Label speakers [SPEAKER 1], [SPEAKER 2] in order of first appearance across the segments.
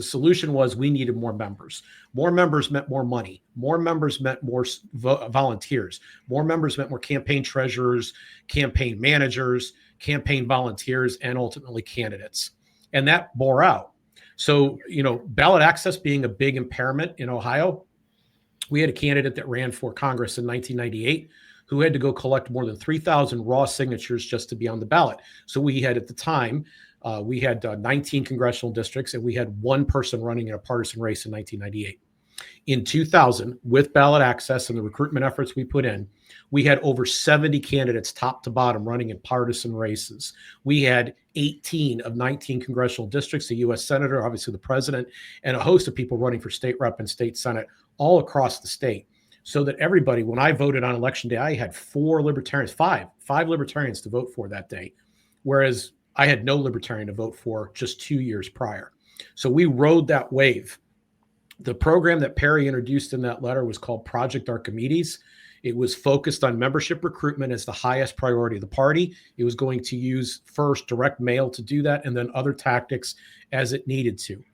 [SPEAKER 1] The solution was we needed more members. More members meant more money. More members meant more volunteers. More members meant more campaign treasurers, campaign managers, campaign volunteers, and ultimately candidates. And that bore out. So, ballot access being a big impairment in Ohio, we had a candidate that ran for Congress in 1998 who had to go collect more than 3,000 raw signatures just to be on the ballot. So we had, at the time, we had 19 congressional districts, and we had one person running in a partisan race in 1998. In 2000, with ballot access and the recruitment efforts we put in, we had over 70 candidates top to bottom running in partisan races. We had 18 of 19 congressional districts, a U.S. senator, obviously the president, and a host of people running for state rep and state senate all across the state. So that everybody, when I voted on election day, I had five libertarians to vote for that day, whereas I had no libertarian to vote for just 2 years prior. So we rode that wave. The program that Perry introduced in that letter was called Project Archimedes. It was focused on membership recruitment as the highest priority of the party. It was going to use first direct mail to do that, and then other tactics as it needed to.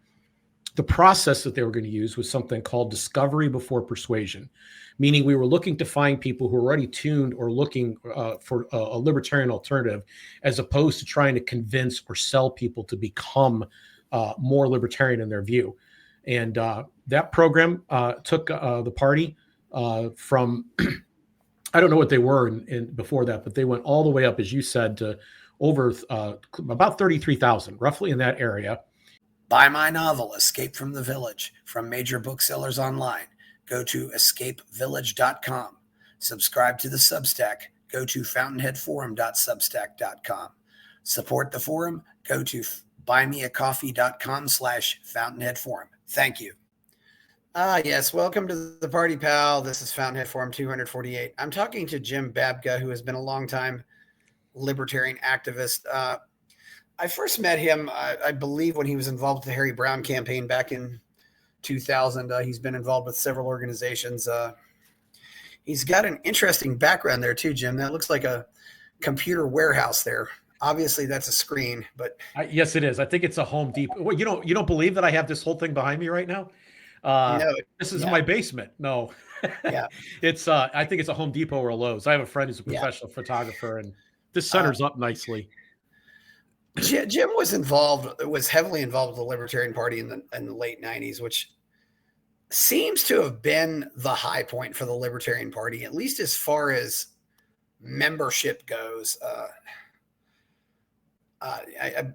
[SPEAKER 1] The process that they were going to use was something called discovery before persuasion, meaning we were looking to find people who were already tuned or looking for a libertarian alternative, as opposed to trying to convince or sell people to become more libertarian in their view. And that program took the party from, I don't know what they were in before that, but they went all the way up, as you said, to over about 33,000, roughly in that area.
[SPEAKER 2] Buy my novel, Escape from the Village, from major booksellers online. Go to escapevillage.com. Subscribe to the Substack. Go to fountainheadforum.substack.com. Support the forum. Go to buymeacoffee.com/fountainheadforum. Thank you. Yes, welcome to the party, pal. This is Fountainhead Forum 248. I'm talking to Jim Babka, who has been a longtime libertarian activist. I first met him, I believe, when he was involved with the Harry Browne campaign back in 2000. He's been involved with several organizations. He's got an interesting background there too, Jim. That looks like a computer warehouse there. Obviously, that's a screen, but
[SPEAKER 1] yes, it is. I think it's a Home Depot. Well, you don't believe that I have this whole thing behind me right now?
[SPEAKER 2] No,
[SPEAKER 1] this is my basement. No,
[SPEAKER 2] yeah,
[SPEAKER 1] it's. I think it's a Home Depot or a Lowe's. I have a friend who's a professional photographer, and this centers up nicely.
[SPEAKER 2] Jim was heavily involved with the Libertarian Party in the late 90s, which seems to have been the high point for the Libertarian Party, at least as far as membership goes.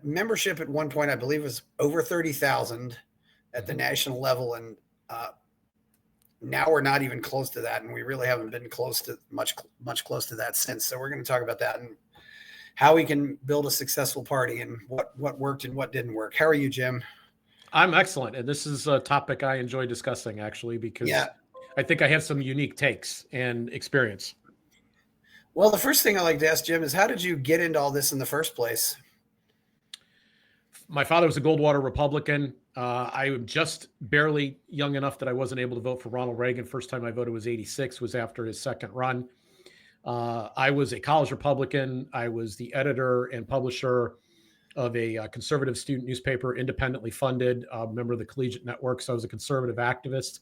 [SPEAKER 2] Membership at one point, I believe, was over 30,000 at the national level, and now we're not even close to that, and we really haven't been much close to that since. So we're going to talk about that and how we can build a successful party and what worked and what didn't work. How are you, Jim?
[SPEAKER 1] I'm excellent, and this is a topic I enjoy discussing, actually, because I think I have some unique takes and experience.
[SPEAKER 2] Well, the first thing I like to ask, Jim, is how did you get into all this in the first place?
[SPEAKER 1] My father was a Goldwater Republican. I am just barely young enough that I wasn't able to vote for Ronald Reagan. First time I voted was 86, was after his second run. I was a college Republican. I was the editor and publisher of a conservative student newspaper, independently funded, member of the Collegiate Network. So I was a conservative activist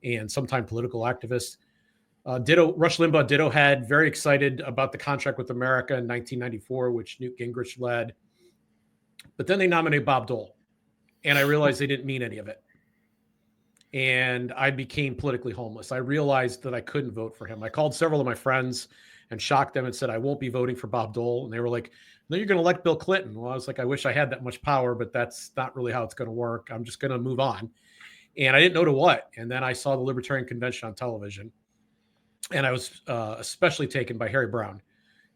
[SPEAKER 1] and sometime political activist. Rush Limbaugh had very excited about the contract with America in 1994, which Newt Gingrich led. But then they nominated Bob Dole, and I realized they didn't mean any of it. And I became politically homeless. I realized that I couldn't vote for him. I called several of my friends and shocked them and said, I won't be voting for Bob Dole. And they were like, no, you're going to elect Bill Clinton. Well, I was like, I wish I had that much power, but that's not really how it's going to work. I'm just going to move on. And I didn't know to what. And then I saw the Libertarian Convention on television. And I was especially taken by Harry Browne.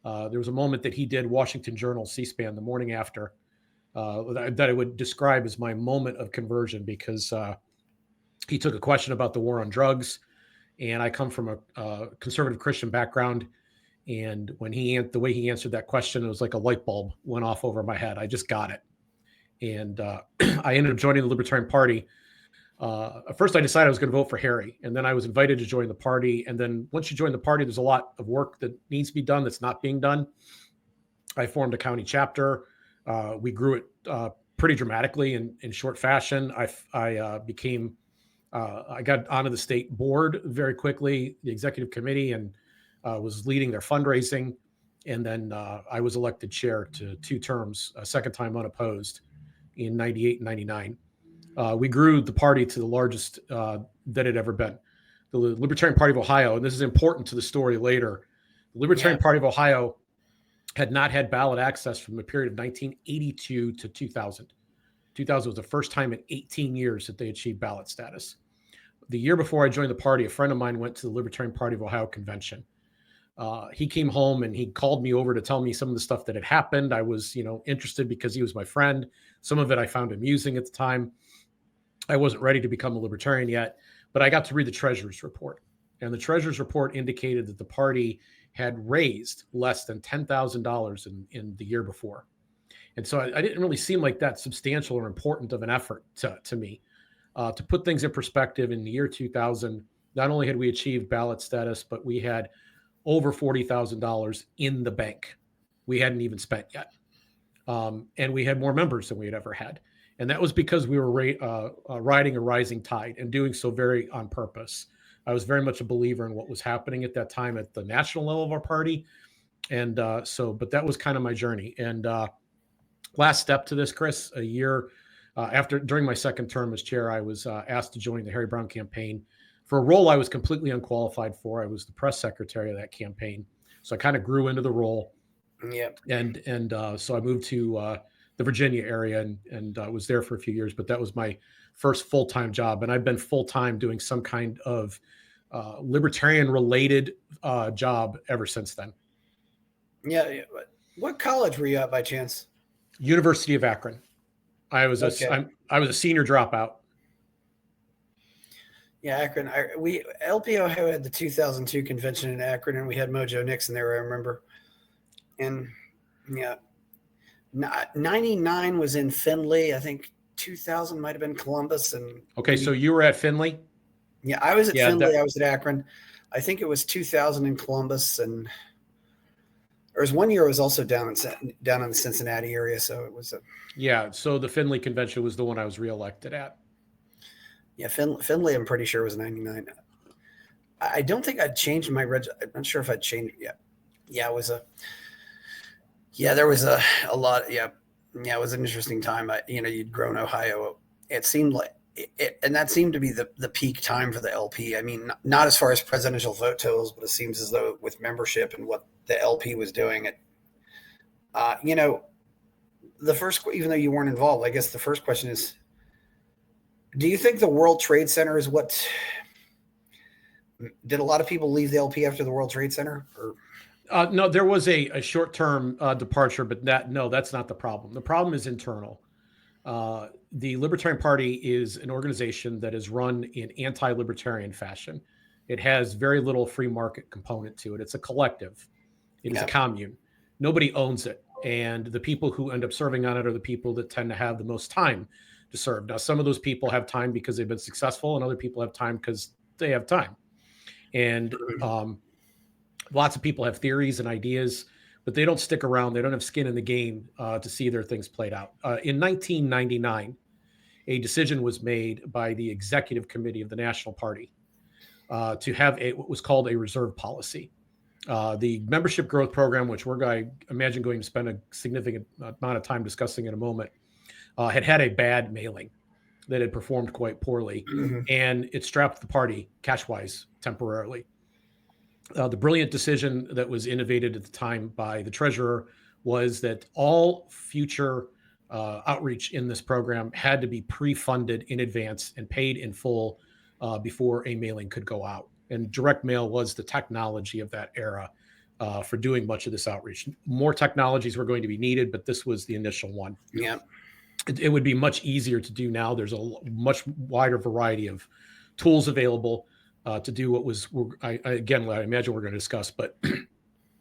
[SPEAKER 1] There was a moment that he did Washington Journal C-SPAN the morning after that I would describe as my moment of conversion, because he took a question about the war on drugs, and I come from a conservative Christian background. And when the way he answered that question, it was like a light bulb went off over my head. I just got it. And I ended up joining the Libertarian Party. At first I decided I was going to vote for Harry, and then I was invited to join the party. And then once you join the party, there's a lot of work that needs to be done that's not being done. I formed a county chapter. We grew it pretty dramatically in short fashion. I got onto the state board very quickly, the executive committee, and was leading their fundraising. And then I was elected chair to 2 terms, a second time unopposed in 98 and 99. We grew the party to the largest that it had ever been. The Libertarian Party of Ohio, and this is important to the story later, the Libertarian Party of Ohio had not had ballot access from the period of 1982 to 2000. 2000 was the first time in 18 years that they achieved ballot status. The year before I joined the party, a friend of mine went to the Libertarian Party of Ohio convention. He came home and he called me over to tell me some of the stuff that had happened. I was, interested because he was my friend. Some of it I found amusing at the time. I wasn't ready to become a libertarian yet, but I got to read the Treasurer's report. And the Treasurer's report indicated that the party had raised less than $10,000 in the year before. And so I didn't really seem like that substantial or important of an effort to me. To put things in perspective, in the year 2000, not only had we achieved ballot status, but we had over $40,000 in the bank. We hadn't even spent yet. And we had more members than we had ever had. And that was because we were riding a rising tide and doing so very on purpose. I was very much a believer in what was happening at that time at the national level of our party. And but that was kind of my journey. And last step to this, Chris, a year during my second term as chair, I was asked to join the Harry Browne campaign for a role I was completely unqualified for. I was the press secretary of that campaign. So I kind of grew into the role.
[SPEAKER 2] Yeah.
[SPEAKER 1] And so I moved to the Virginia area and was there for a few years, but that was my first full-time job. And I've been full-time doing some kind of libertarian related job ever since then.
[SPEAKER 2] Yeah. What college were you at by chance?
[SPEAKER 1] University of Akron. I was a senior dropout.
[SPEAKER 2] Yeah, Akron. LP Ohio had the 2002 convention in Akron, and we had Mojo Nixon there, I remember. And yeah, 99 was in Findlay. I think 2000 might have been Columbus. And
[SPEAKER 1] okay, so you were at Findlay?
[SPEAKER 2] Yeah, I was at Findlay. I was at Akron. I think it was 2000 in Columbus, and there was one year it was also down in the Cincinnati area. So it was
[SPEAKER 1] so the Findlay convention was the one I was reelected at.
[SPEAKER 2] Yeah, Findlay, I'm pretty sure was 99. I don't think I'd changed my I'm not sure if I'd changed it yet. Yeah, it was there was a lot. Yeah, it was an interesting time. You'd grown Ohio. It seemed like it, and that seemed to be the peak time for the LP. I mean, not as far as presidential vote totals, but it seems as though with membership and what the LP was doing, the first, even though you weren't involved, I guess the first question is, do you think the World Trade Center is what? Did a lot of people leave the LP after the World Trade Center? Or?
[SPEAKER 1] No, there was a short-term departure, but that's not the problem. The problem is internal. The Libertarian Party is an organization that is run in anti-libertarian fashion. It has very little free market component to it. It's a collective. It is a commune. Nobody owns it. And the people who end up serving on it are the people that tend to have the most time to serve. Now, some of those people have time because they've been successful, and other people have time because they have time. And lots of people have theories and ideas, but they don't stick around. They don't have skin in the game to see their things played out. In 1999, a decision was made by the executive committee of the National Party to have what was called a reserve policy. The membership growth program, which I imagine going to spend a significant amount of time discussing in a moment, had a bad mailing that had performed quite poorly, and it strapped the party cash-wise temporarily. The brilliant decision that was innovated at the time by the treasurer was that all future outreach in this program had to be pre-funded in advance and paid in full before a mailing could go out. And direct mail was the technology of that era for doing much of this outreach. More technologies were going to be needed, but this was the initial one.
[SPEAKER 2] Yeah.
[SPEAKER 1] It would be much easier to do now. There's a much wider variety of tools available to do what I imagine we're going to discuss. But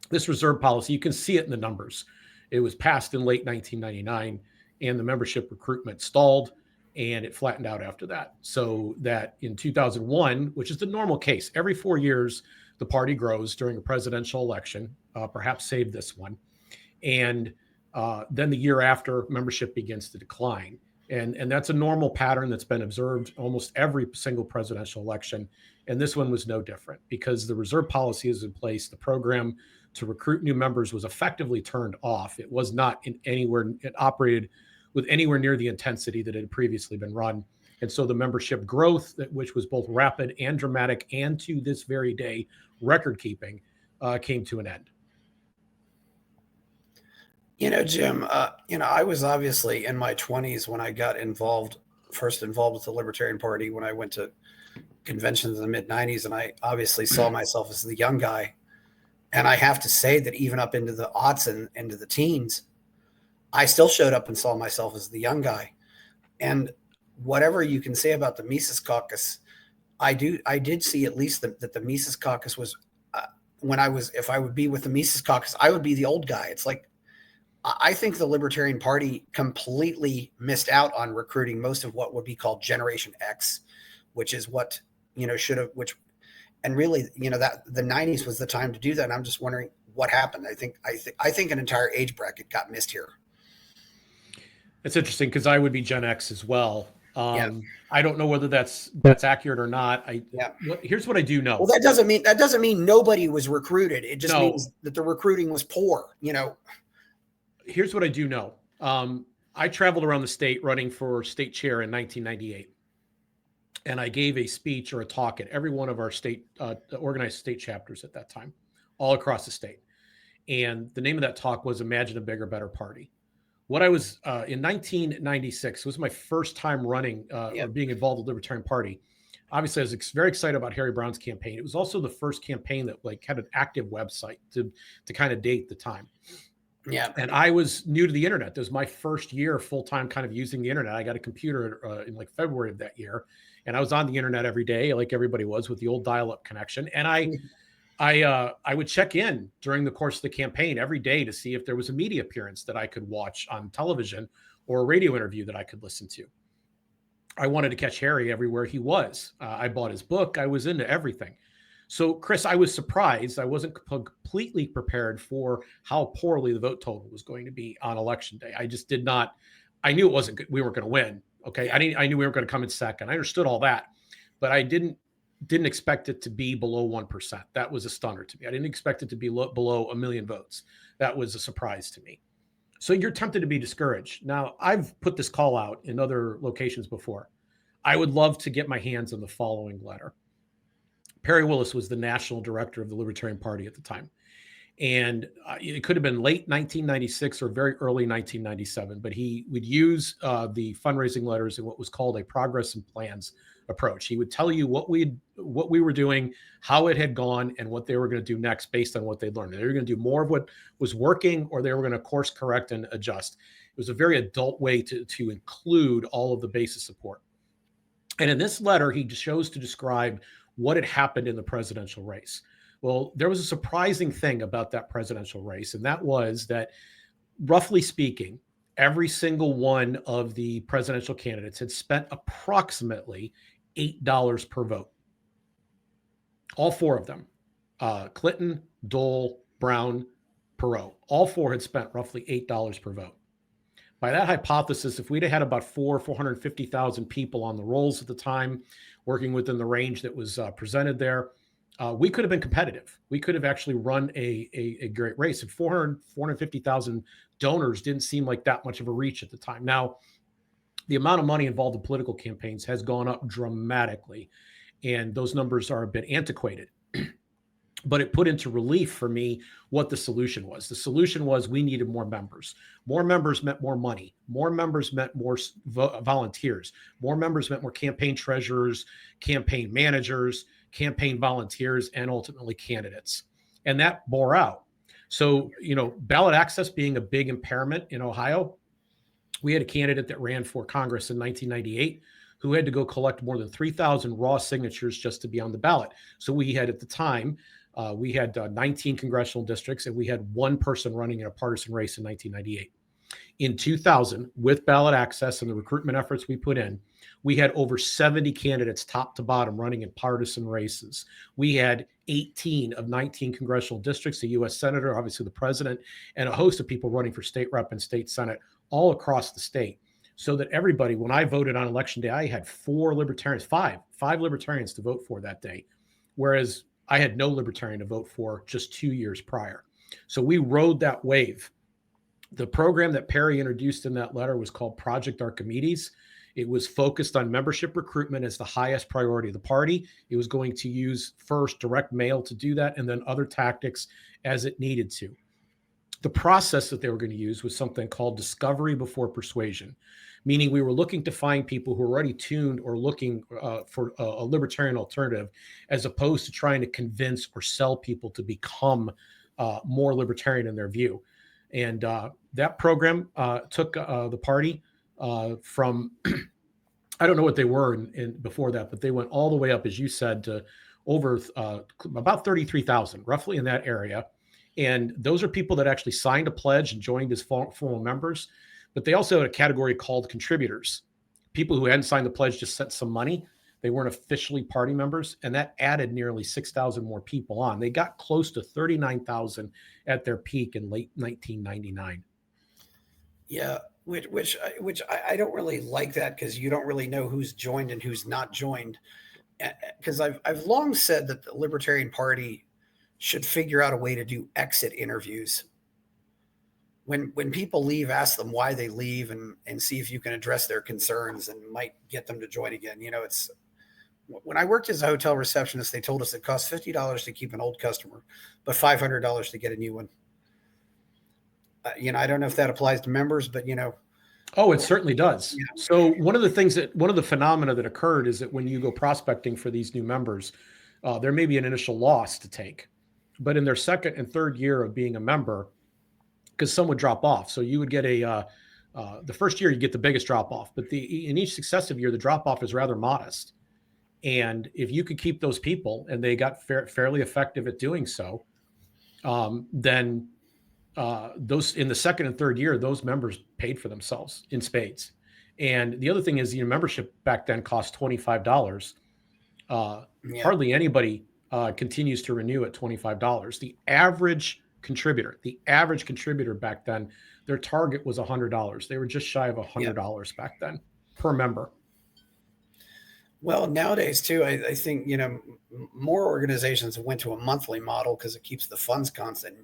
[SPEAKER 1] this reserve policy, you can see it in the numbers. It was passed in late 1999, and the membership recruitment stalled, and it flattened out after that. So that in 2001, which is the normal case, every 4 years, the party grows during a presidential election, perhaps save this one. And Then the year after, membership begins to decline. And that's a normal pattern that's been observed almost every single presidential election. And this one was no different because the reserve policy is in place. The program to recruit new members was effectively turned off. It was not it operated with anywhere near the intensity that had previously been run. And so the membership growth, which was both rapid and dramatic, and to this very day, record keeping, came to an end.
[SPEAKER 2] Jim, I was obviously in my 20s when I got first involved with the Libertarian Party, when I went to conventions in the mid 90s. And I obviously saw myself as the young guy. And I have to say that even up into the aughts and into the teens, I still showed up and saw myself as the young guy. And whatever you can say about the Mises Caucus, I did see at least that the Mises Caucus was, if I would be with the Mises Caucus, I would be the old guy. It's like, I think the Libertarian Party completely missed out on recruiting most of what would be called Generation X, which is what, and really, that the 90s was the time to do that. And I'm just wondering what happened. I think an entire age bracket got missed here.
[SPEAKER 1] It's interesting because I would be Gen X as well.
[SPEAKER 2] Yeah.
[SPEAKER 1] I don't know whether that's accurate or not. Here's what I do know.
[SPEAKER 2] Well, that doesn't mean nobody was recruited. It just means that the recruiting was poor,
[SPEAKER 1] Here's what I do know. I traveled around the state running for state chair in 1998. And I gave a speech or a talk at every one of our state organized state chapters at that time, all across the state. And the name of that talk was Imagine a Bigger, Better Party. What I was in 1996 was my first time running or being involved with the Libertarian Party. Obviously, I was very excited about Harry Browne's campaign. It was also the first campaign that had an active website to kind of date the time.
[SPEAKER 2] Yeah.
[SPEAKER 1] And I was new to the internet. This was my first year full-time kind of using the internet. I got a computer in like February of that year. And I was on the internet every day, like everybody was, with the old dial-up connection. And I would check in during the course of the campaign every day to see if there was a media appearance that I could watch on television or a radio interview that I could listen to. I wanted to catch Harry everywhere he was. I bought his book. I was into everything. So, Chris, I was surprised. I wasn't completely prepared for how poorly the vote total was going to be on election day. I just did not. I knew it wasn't good. We weren't going to win. Okay. I knew we were going to come in second. I understood all that, but I didn't expect it to be below 1%. That was a stunner to me. I didn't expect it to be below 1 million votes. That was a surprise to me. So you're tempted to be discouraged. Now, I've put this call out in other locations before. I would love to get my hands on the following letter. Perry Willis was the national director of the Libertarian Party at the time. And it could have been late 1996 or very early 1997, but he would use the fundraising letters in what was called a progress and plans approach. He would tell you what we were doing, how it had gone, and what they were going to do next based on what they'd learned. They were going to do more of what was working, or they were going to course correct and adjust. It was a very adult way to include all of the basis support. And in this letter, he chose to describe what had happened in the presidential race. Well, there was a surprising thing about that presidential race, and that was that, roughly speaking, every single one of the presidential candidates had spent approximately $8 per vote. All four of them, Clinton, Dole, Browne, Perot, all four had spent roughly $8 per vote. By that hypothesis, if we'd have had about 450,000 people on the rolls at the time, working within the range that was presented there, we could have been competitive. We could have actually run a great race. And 450,000 donors didn't seem like that much of a reach at the time. Now, the amount of money involved in political campaigns has gone up dramatically, and those numbers are a bit antiquated. But it put into relief for me what the solution was. The solution was we needed more members. More members meant more money. More members meant more volunteers. More members meant more campaign treasurers, campaign managers, campaign volunteers, and ultimately candidates. And that bore out. So, ballot access being a big impairment in Ohio, we had a candidate that ran for Congress in 1998 who had to go collect more than 3,000 raw signatures just to be on the ballot. So we had, at the time, we had 19 congressional districts, and we had one person running in a partisan race in 1998. In 2000, with ballot access and the recruitment efforts we put in, We had over 70 candidates, top to bottom, running in partisan races. We had 18 of 19 congressional districts, the U.S. senator, obviously the president, and a host of people running for state rep and state senate all across the state. So that everybody, when I voted on election day, I had five libertarians to vote for that day, whereas I had no libertarian to vote for just 2 years prior. So we rode that wave. The program that Perry introduced in that letter was called Project Archimedes. It was focused on membership recruitment as the highest priority of the party. It was going to use first direct mail to do that, and then other tactics as it needed to. The process that they were going to use was something called discovery before persuasion, meaning we were looking to find people who were already tuned or looking for a libertarian alternative, as opposed to trying to convince or sell people to become more libertarian in their view. And that program took the party from, I don't know what they were in before that, but they went all the way up, as you said, to over about 33,000, roughly in that area. And those are people that actually signed a pledge and joined as formal members. But they also had a category called contributors, people who hadn't signed the pledge, just sent some money. They weren't officially party members, and that added nearly 6,000 more people on. They got close to 39,000 at their peak in late 1999.
[SPEAKER 2] Yeah, which I don't really like that, because you don't really know who's joined and who's not joined. Because I've long said that the Libertarian Party should figure out a way to do exit interviews. When people leave, ask them why they leave, and see if you can address their concerns and might get them to join again. You know, it's when I worked as a hotel receptionist, they told us it costs $50 to keep an old customer, but $500 to get a new one. I don't know if that applies to members, but
[SPEAKER 1] Oh, it certainly does.
[SPEAKER 2] Yeah.
[SPEAKER 1] So one of the phenomena that occurred is that when you go prospecting for these new members, there may be an initial loss to take, but in their second and third year of being a member, because some would drop off. So you would get the first year you get the biggest drop off, but in each successive year, the drop off is rather modest. And if you could keep those people and they got fairly effective at doing so, then those in the second and third year, those members paid for themselves in spades. And the other thing is, membership back then cost $25. Hardly anybody continues to renew at $25. The average contributor back then, their target was $100. They were just shy of $100 back then per member.
[SPEAKER 2] Well, nowadays too, I think more organizations went to a monthly model because it keeps the funds constant,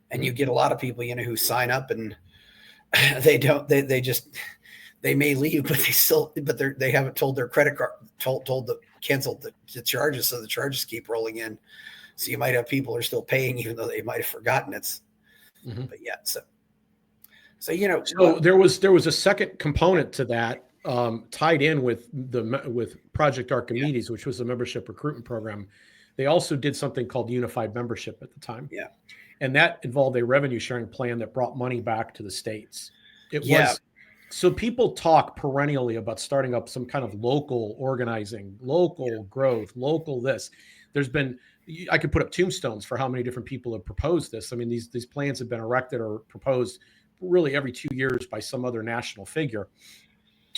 [SPEAKER 2] and you get a lot of people who sign up and they may leave, but they haven't told their credit card canceled the charges, so the charges keep rolling in. So you might have people who are still paying even though they might have forgotten it's. Mm-hmm. But yeah, so
[SPEAKER 1] there was a second component to that. Tied in with Project Archimedes, which was the membership recruitment program. They also did something called unified membership at the time.
[SPEAKER 2] Yeah.
[SPEAKER 1] And that involved a revenue sharing plan that brought money back to the states. Was so people talk perennially about starting up some kind of local organizing, local growth, local this. I could put up tombstones for how many different people have proposed this. I mean, these plans have been erected or proposed really every 2 years by some other national figure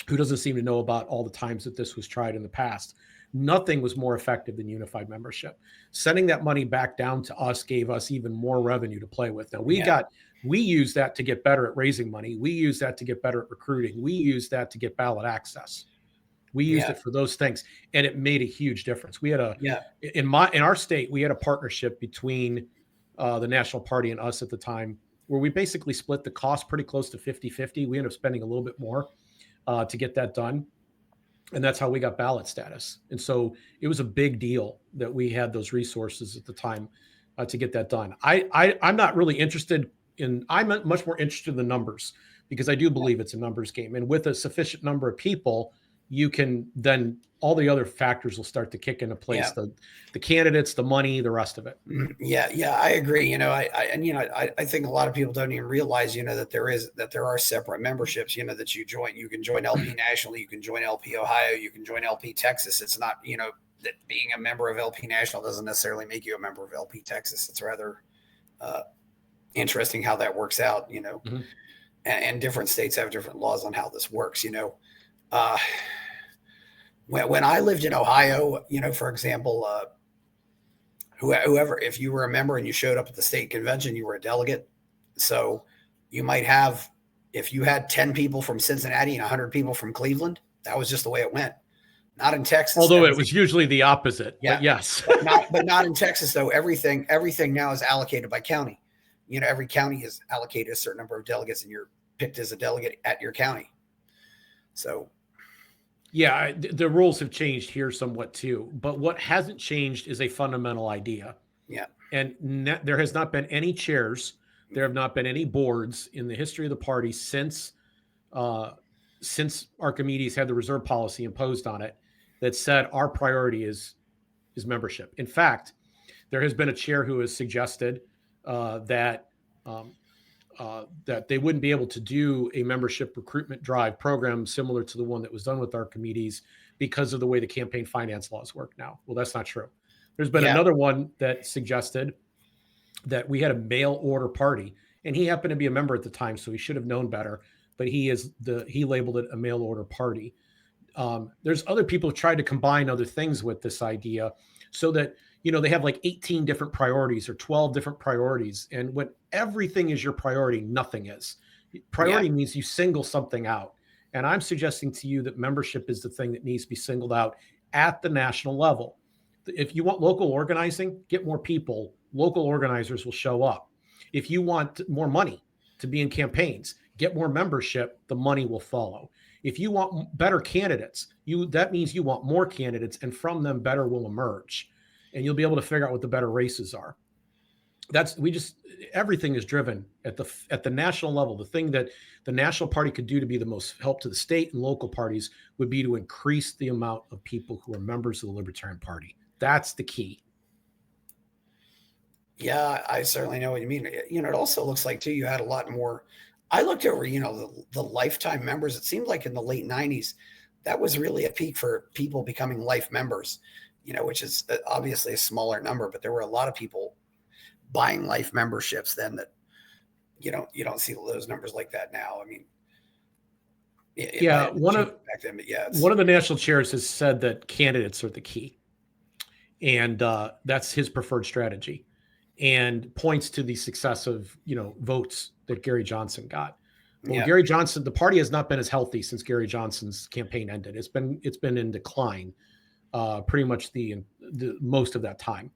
[SPEAKER 1] who doesn't seem to know about all the times that this was tried in the past. Nothing was more effective than unified membership. Sending that money back down to us gave us even more revenue to play with. Now we used that to get better at raising money. We used that to get better at recruiting. We used that to get ballot access. We used it for those things, and it made a huge difference. We had in our state, we had a partnership between the National Party and us at the time, where we basically split the cost pretty close to 50-50. We ended up spending a little bit more to get that done. And that's how we got ballot status. And so it was a big deal that we had those resources at the time to get that done. I'm not really interested I'm much more interested in the numbers, because I do believe it's a numbers game. And with a sufficient number of people, you can then all the other factors will start to kick into place. The candidates, the money, the rest of it.
[SPEAKER 2] Yeah, I agree. I think a lot of people don't even realize, that there are separate memberships, that you join. You can join LP National, you can join LP Ohio, you can join LP Texas. It's not, that being a member of LP National doesn't necessarily make you a member of LP Texas. It's rather interesting how that works out, and different states have different laws on how this works, when I lived in Ohio, for example, whoever, if you were a member and you showed up at the state convention, you were a delegate. So you might have, if you had 10 people from Cincinnati and 100 people from Cleveland, that was just the way it went. Not in Texas.
[SPEAKER 1] Although it was usually the opposite.
[SPEAKER 2] Yeah.
[SPEAKER 1] But yes.
[SPEAKER 2] but not in Texas, though. Everything now is allocated by county. Every county is allocated a certain number of delegates, and you're picked as a delegate at your county. So.
[SPEAKER 1] Yeah, the rules have changed here somewhat too. But what hasn't changed is a fundamental idea.
[SPEAKER 2] Yeah.
[SPEAKER 1] And there has not been any chairs. There have not been any boards in the history of the party since Archimedes had the reserve policy imposed on it that said our priority is membership. In fact, there has been a chair who has suggested that they wouldn't be able to do a membership recruitment drive program similar to the one that was done with Archimedes because of the way the campaign finance laws work now. Well, that's not true. There's been another one that suggested that we had a mail order party, and he happened to be a member at the time, so he should have known better. But he labeled it a mail order party. There's other people who tried to combine other things with this idea so that, they have like 18 different priorities or 12 different priorities. And when everything is your priority, nothing is. Priority means you single something out. And I'm suggesting to you that membership is the thing that needs to be singled out at the national level. If you want local organizing, get more people. Local organizers will show up. If you want more money to be in campaigns, get more membership, the money will follow. If you want better candidates, that means you want more candidates, and from them better will emerge. And you'll be able to figure out what the better races are. Everything is driven at the national level. The thing that the national party could do to be the most help to the state and local parties would be to increase the amount of people who are members of the Libertarian Party. That's the key.
[SPEAKER 2] Yeah, I certainly know what you mean. It also looks like too, you had a lot more. I looked over, the lifetime members. It seemed like in the late 90s, that was really a peak for people becoming life members, which is obviously a smaller number, but there were a lot of people buying life memberships then that, you don't see those numbers like that now. I mean, one of the national chairs has said that candidates are the key, and that's his preferred strategy, and points to the success of, votes that Gary Johnson got. Well, Gary Johnson, the party has not been as healthy since Gary Johnson's campaign ended. It's been in decline pretty much the most of that time.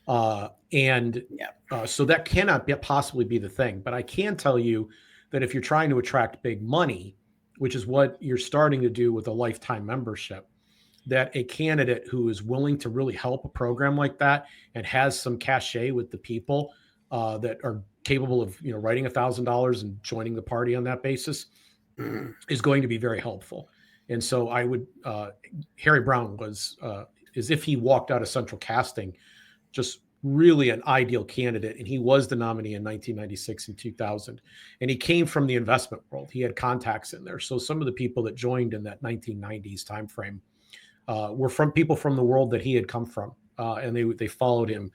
[SPEAKER 2] So that cannot possibly be the thing. But I can tell you that if you're trying to attract big money, which is what you're starting to do with a lifetime membership, that a candidate who is willing to really help a program like that and has some cachet with the people that are capable of, writing $1,000 and joining the party on that basis is going to be very helpful. And so I would, Harry Browne was, as if he walked out of central casting, just really an ideal candidate. And he was the nominee in 1996 and 2000. And he came from the investment world. He had contacts in there. So some of the people that joined in that 1990s timeframe were from people from the world that he had come from. And they followed him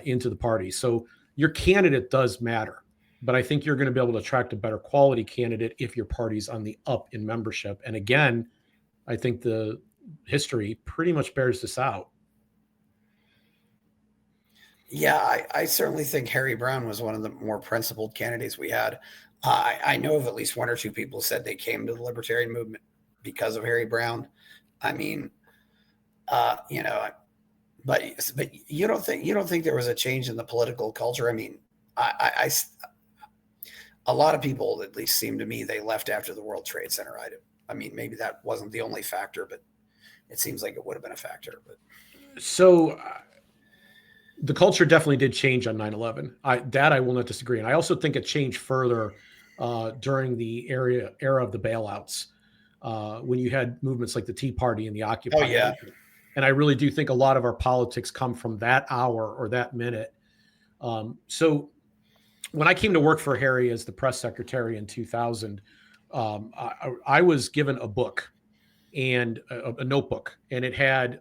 [SPEAKER 2] into the party. So your candidate does matter. But I think you're going to be able to attract a better quality candidate if your party's on the up in membership. And again, I think the history pretty much bears this out. Yeah, I certainly think Harry Browne was one of the more principled candidates we had. I know of at least one or two people said they came to the libertarian movement because of Harry Browne. I mean, but you don't think there was a change in the political culture? I mean, a lot of people, at least seem to me, they left after the World Trade Center. I mean, maybe that wasn't the only factor, but it seems like it would have been a factor. But so the culture definitely did change on 9/11. I will not disagree. And I also think it changed further during the era of the bailouts, when you had movements like the Tea Party and the Occupy. Oh, yeah.
[SPEAKER 1] And I really do think a lot of our politics come from that hour or that minute. So when I came to work for Harry as the press secretary in 2000, I was given a book and a notebook, and it had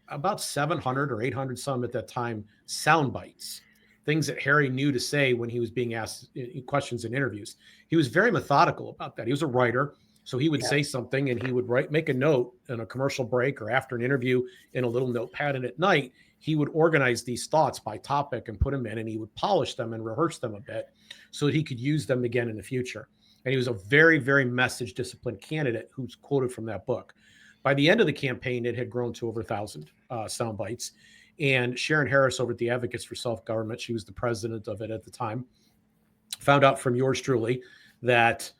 [SPEAKER 1] about 700 or 800 some at that time sound bites, things that Harry knew to say when he was being asked questions in interviews. He was very methodical about that. He was a writer, So he would say something and he would make a note in a commercial break or after an interview in a little notepad. And at night, he would organize these thoughts by topic and put them in, and he would polish them and rehearse them a bit so that he could use them again in the future. And he was a very, very message disciplined candidate who's quoted from that book. By the end of the campaign, it had grown to over 1,000 sound bites. And Sharon Harris over at the Advocates for Self-Government, she was the president of it at the time, found out from yours truly that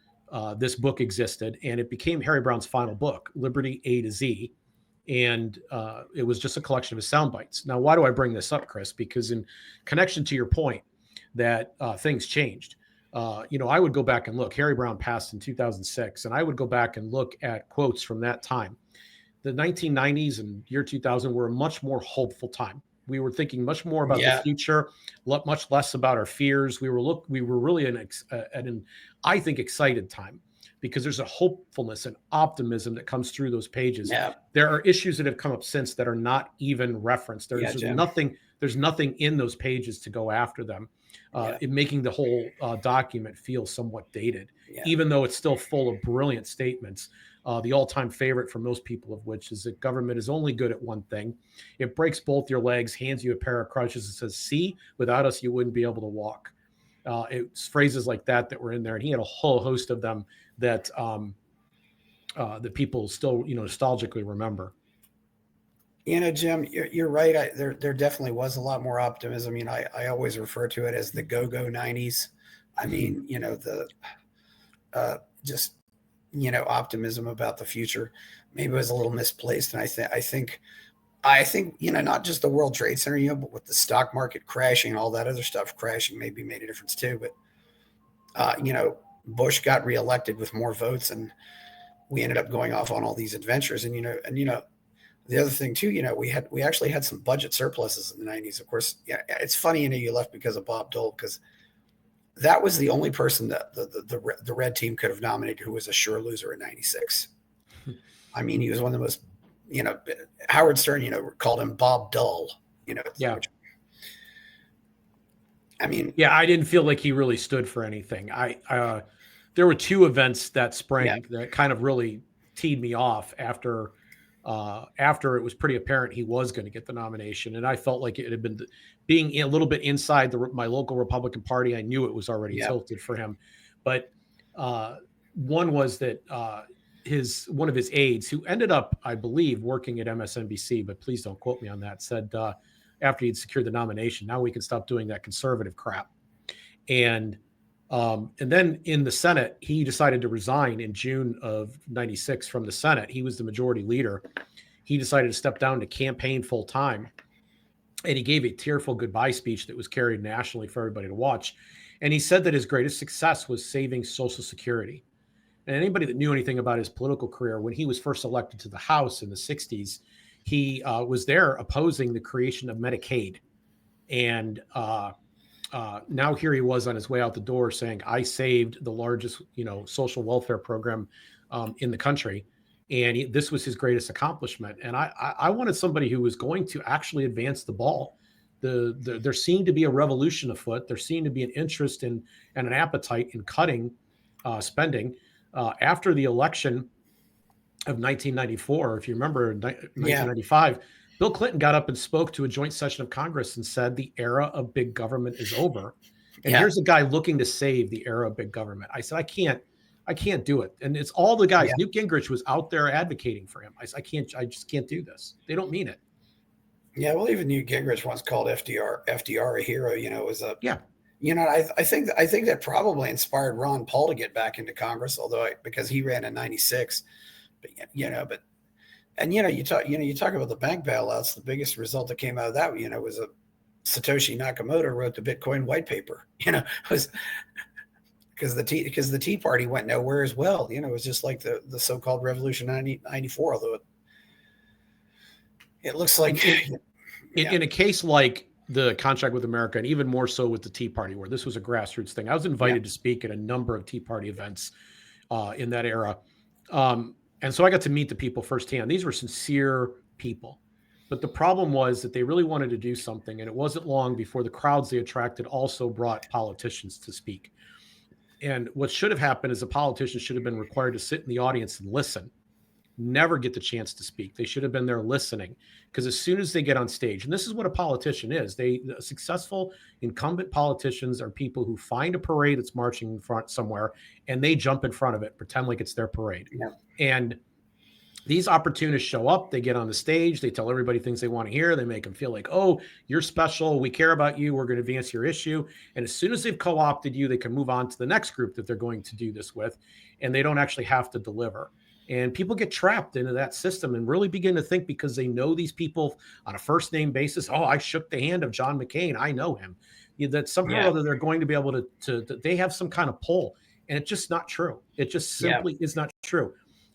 [SPEAKER 1] this book existed, and it became Harry Browne's final book, Liberty A to Z. And it was just a collection of his sound bites. Now, why do I bring this up, Chris? Because in connection to your point that things changed, I would go back and look. Harry Browne passed in 2006, and I would go back and look at quotes from that time. The 1990s and year 2000 were a much more hopeful time. We were thinking much more about the future, much less about our fears. We were really at an, I think, excited time, because there's a hopefulness and optimism that comes through those pages.
[SPEAKER 2] Yeah.
[SPEAKER 1] There are issues that have come up since that are not even referenced. There's nothing in those pages to go after them, in making the whole document feel somewhat dated, even though it's still full of brilliant statements. The all-time favorite for most people of which is that government is only good at one thing. It breaks both your legs, hands you a pair of crutches, and says, see, without us, you wouldn't be able to walk. It's phrases like that were in there. And he had a whole host of them that that people still, nostalgically remember.
[SPEAKER 2] Jim, you're right. There definitely was a lot more optimism. I always refer to it as the go-go 90s. I mean, optimism about the future maybe was a little misplaced. And I think, not just the World Trade Center, but with the stock market crashing and all that other stuff crashing maybe made a difference too. But, Bush got reelected with more votes, and we ended up going off on all these adventures. And, the other thing too, we actually had some budget surpluses in the 90s. Of course, it's funny, you left because of Bob Dole, because that was the only person that the red team could have nominated who was a sure loser in 96. I mean, he was one of the most, Howard Stern, called him Bob Dull, Which, I mean,
[SPEAKER 1] I didn't feel like he really stood for anything. There were two events that spring that kind of really teed me off after it was pretty apparent he was going to get the nomination. And I felt like it had been being a little bit inside my local Republican Party. I knew it was already tilted for him. But one was that one of his aides, who ended up, I believe, working at MSNBC, but please don't quote me on that, said after he'd secured the nomination, now we can stop doing that conservative crap. And then in the Senate, he decided to resign in June of 96 from the Senate. He was the majority leader. He decided to step down to campaign full time. And he gave a tearful goodbye speech that was carried nationally for everybody to watch. And he said that his greatest success was saving Social Security. And anybody that knew anything about his political career, when he was first elected to the House in the 60s, he was there opposing the creation of Medicaid. And now here he was on his way out the door saying, I saved the largest, social welfare program in the country. And this was his greatest accomplishment. And I wanted somebody who was going to actually advance the ball. There seemed to be a revolution afoot. There seemed to be an interest and an appetite in cutting spending. After the election of 1994, if you remember, 1995, Bill Clinton got up and spoke to a joint session of Congress and said the era of big government is over. And here's a guy looking to save the era of big government. I said, I can't do it. And it's all the guys. Newt Gingrich was out there advocating for him. I said, I just can't do this. They don't mean it.
[SPEAKER 2] Yeah. Well, even Newt Gingrich once called FDR a hero, I think that probably inspired Ron Paul to get back into Congress, because he ran in 96, and you talk about the bank bailouts. The biggest result that came out of that, was Satoshi Nakamoto wrote the Bitcoin white paper. Was because the Tea Party went nowhere as well. It was just like the so-called Revolution 94. Although it looks like
[SPEAKER 1] in a case like the contract with America, and even more so with the Tea Party, where this was a grassroots thing. I was invited to speak at a number of Tea Party events in that era. And so I got to meet the people firsthand. These were sincere people. But the problem was that they really wanted to do something. And it wasn't long before the crowds they attracted also brought politicians to speak. And what should have happened is the politicians should have been required to sit in the audience and listen, never get the chance to speak. They should have been there listening, because as soon as they get on stage, and this is what a politician is, successful incumbent politicians are people who find a parade that's marching in front somewhere and they jump in front of it, pretend like it's their parade.
[SPEAKER 2] Yeah.
[SPEAKER 1] And these opportunists show up, they get on the stage, they tell everybody things they want to hear, they make them feel like, oh, you're special, we care about you, we're going to advance your issue. And as soon as they've co-opted you, they can move on to the next group that they're going to do this with, and they don't actually have to deliver. And people get trapped into that system and really begin to think, because they know these people on a first name basis, oh, I shook the hand of John McCain, I know him, that somehow or other they're going to be able to they have some kind of pull. And it's just not true. It just simply is not true.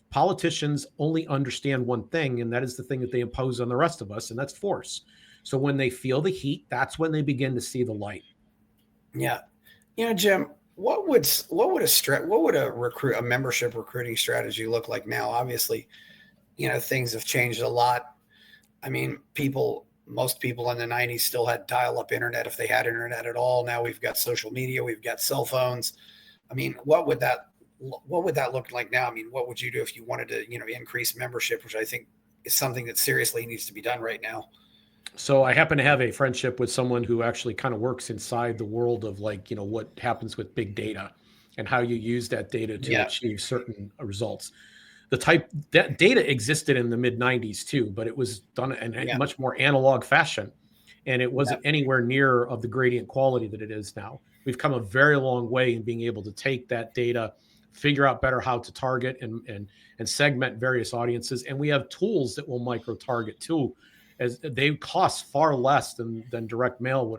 [SPEAKER 1] Politicians only understand one thing, and that is the thing that they impose on the rest of us, and that's force. So when they feel the heat, that's when they begin to see the light.
[SPEAKER 2] Yeah. Jim, what would a membership recruiting strategy look like now? Obviously, things have changed a lot. I mean, most people in the 90s still had dial-up internet, if they had internet at all. Now we've got social media, we've got cell phones. I mean, what would that look like now? I mean, what would you do if you wanted to, increase membership, which I think is something that seriously needs to be done right now?
[SPEAKER 1] So I happen to have a friendship with someone who actually kind of works inside the world of what happens with big data and how you use that data to achieve certain results. That data existed in the mid 90s too, but it was done in a much more analog fashion. And it wasn't anywhere near of the gradient quality that it is now. We've come a very long way in being able to take that data, figure out better how to target and segment various audiences. And we have tools that will micro target too, as they cost far less than direct mail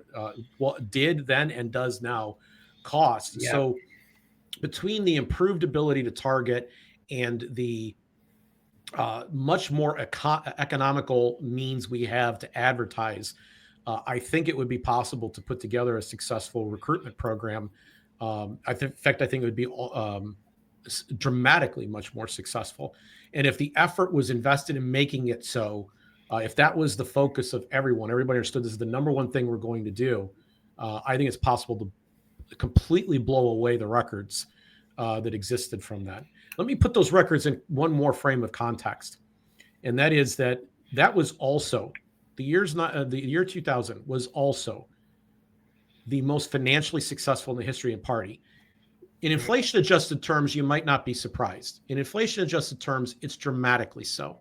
[SPEAKER 1] did then and does now cost. Yeah. So between the improved ability to target and the much more economical means we have to advertise, I think it would be possible to put together a successful recruitment program. I think it would be dramatically much more successful. And if the effort was invested in making it so, if that was the focus of everybody understood this is the number one thing we're going to do, I think it's possible to completely blow away the records that existed from that. Let me put those records in one more frame of context. And that is that was also the year 2000 was also the most financially successful in the history of the party. In inflation adjusted terms, you might not be surprised. In inflation adjusted terms, it's dramatically so.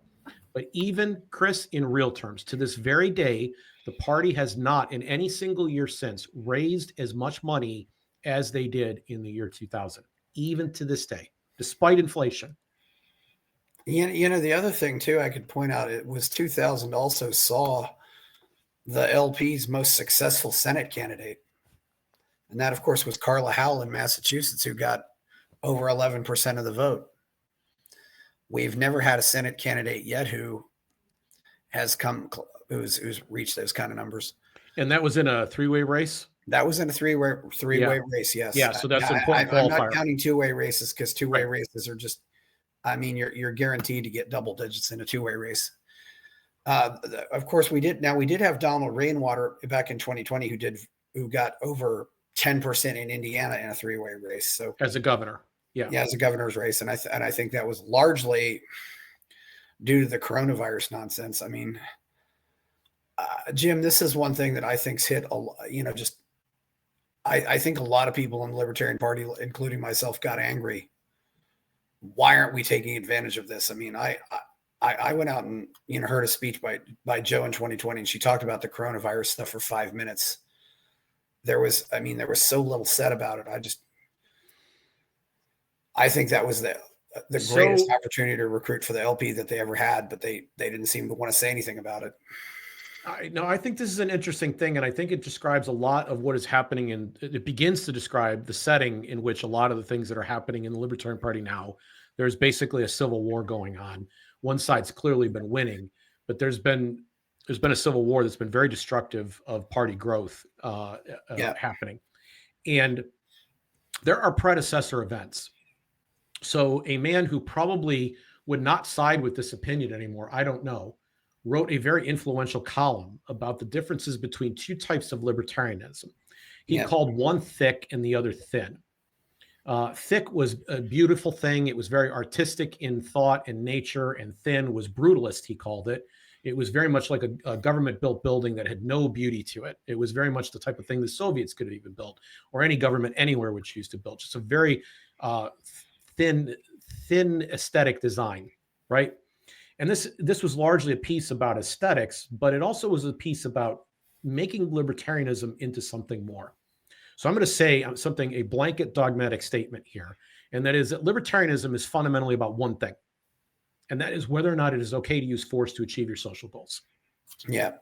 [SPEAKER 1] But even, Chris, in real terms, to this very day, the party has not in any single year since raised as much money as they did in the year 2000, even to this day, despite inflation.
[SPEAKER 2] The other thing too, I could point out, it was 2000 also saw the LP's most successful Senate candidate. And that, of course, was Carla Howell in Massachusetts, who got over 11% of the vote. We've never had a Senate candidate yet who has who's reached those kind of numbers.
[SPEAKER 1] And that was in a three-way race?
[SPEAKER 2] That was in a three-way race, yes.
[SPEAKER 1] Yeah, so that's an important qualifier.
[SPEAKER 2] I'm not counting two-way races, because two-way races are just, I mean, you're guaranteed to get double digits in a two-way race. Of course, we did have Donald Rainwater back in 2020 who got over 10% in Indiana in a three-way race. So
[SPEAKER 1] as a governor. Yeah,
[SPEAKER 2] as a governor's race. And I think that was largely due to the coronavirus nonsense. I mean, Jim, this is one thing that I think's hit I think a lot of people in the Libertarian Party, including myself, got angry. Why aren't we taking advantage of this? I mean, I went out and heard a speech by Joe in 2020, and she talked about the coronavirus stuff for 5 minutes. There was so little said about it. I think that was the greatest opportunity to recruit for the LP that they ever had, but they didn't seem to want to say anything about it.
[SPEAKER 1] I think this is an interesting thing, and I think it describes a lot of what is happening, and it begins to describe the setting in which a lot of the things that are happening in the Libertarian Party now. There's basically a civil war going on. One side's clearly been winning, but there's been a civil war that's been very destructive of party growth happening. And there are predecessor events. So a man who probably would not side with this opinion anymore, I don't know, wrote a very influential column about the differences between two types of libertarianism. He called one thick and the other thin. Thick was a beautiful thing. It was very artistic in thought and nature, and thin was brutalist, he called it. It was very much like a government-built building that had no beauty to it. It was very much the type of thing the Soviets could have even built, or any government anywhere would choose to build. Just a very thin aesthetic design, right? And this was largely a piece about aesthetics, but it also was a piece about making libertarianism into something more. So I'm going to say something, a blanket dogmatic statement here, and that is that libertarianism is fundamentally about one thing, and that is whether or not it is okay to use force to achieve your social goals.
[SPEAKER 2] Yeah.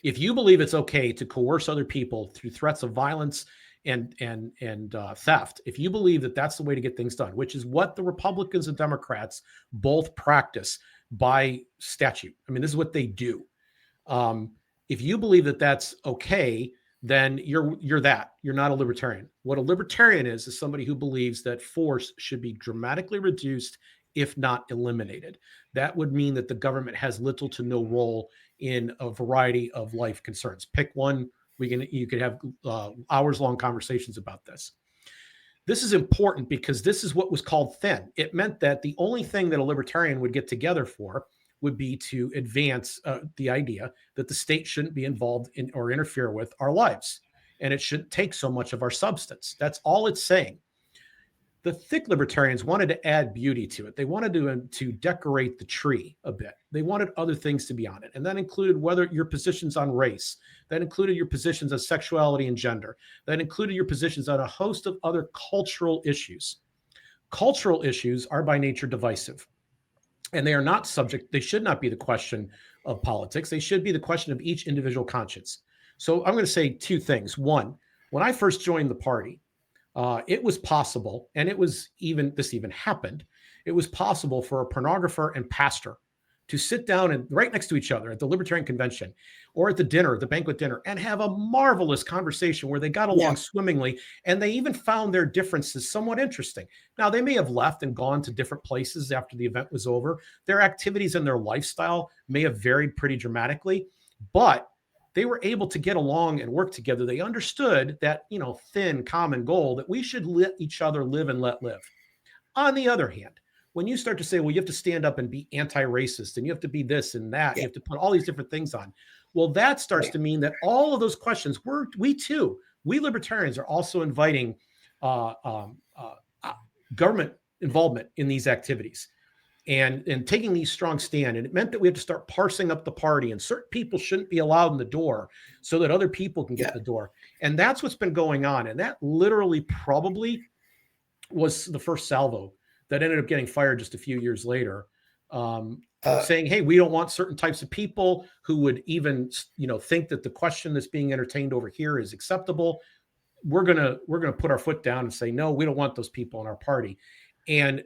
[SPEAKER 1] If you believe it's okay to coerce other people through threats of violence and theft, if you believe that that's the way to get things done, which is what the Republicans and Democrats both practice by statute. I mean, this is what they do. If you believe that that's okay, then you're not a libertarian. What a libertarian is somebody who believes that force should be dramatically reduced, if not eliminated. That would mean that the government has little to no role in a variety of life concerns. Pick one. You could have hours-long conversations about this. This is important because this is what was called thin. It meant that the only thing that a libertarian would get together for would be to advance the idea that the state shouldn't be involved in or interfere with our lives, and it shouldn't take so much of our substance. That's all it's saying. The thick libertarians wanted to add beauty to it. They wanted to decorate the tree a bit. They wanted other things to be on it, and that included whether your positions on race, that included your positions on sexuality and gender, that included your positions on a host of other cultural issues. Cultural issues are by nature divisive. And they are not subject, they should not be the question of politics. They should be the question of each individual conscience. So I'm going to say two things. One, when I first joined the party, it was possible, and this even happened, it was possible for a pornographer and pastor to sit down and right next to each other at the Libertarian Convention or at the banquet dinner, and have a marvelous conversation where they got along swimmingly, and they even found their differences somewhat interesting. Now, they may have left and gone to different places after the event was over. Their activities and their lifestyle may have varied pretty dramatically, but they were able to get along and work together. They understood that, thin common goal that we should let each other live and let live. On the other hand, when you start to say, well, you have to stand up and be anti-racist, and you have to be this and that, you have to put all these different things on. Well, that starts to mean that all of those questions, we libertarians are also inviting government involvement in these activities and taking these strong stand. And it meant that we had to start parsing up the party, and certain people shouldn't be allowed in the door so that other people can get the door. And that's what's been going on. And that literally probably was the first salvo that ended up getting fired just a few years later, saying, hey, we don't want certain types of people who would even, think that the question that's being entertained over here is acceptable. We're gonna put our foot down and say, no, we don't want those people in our party. And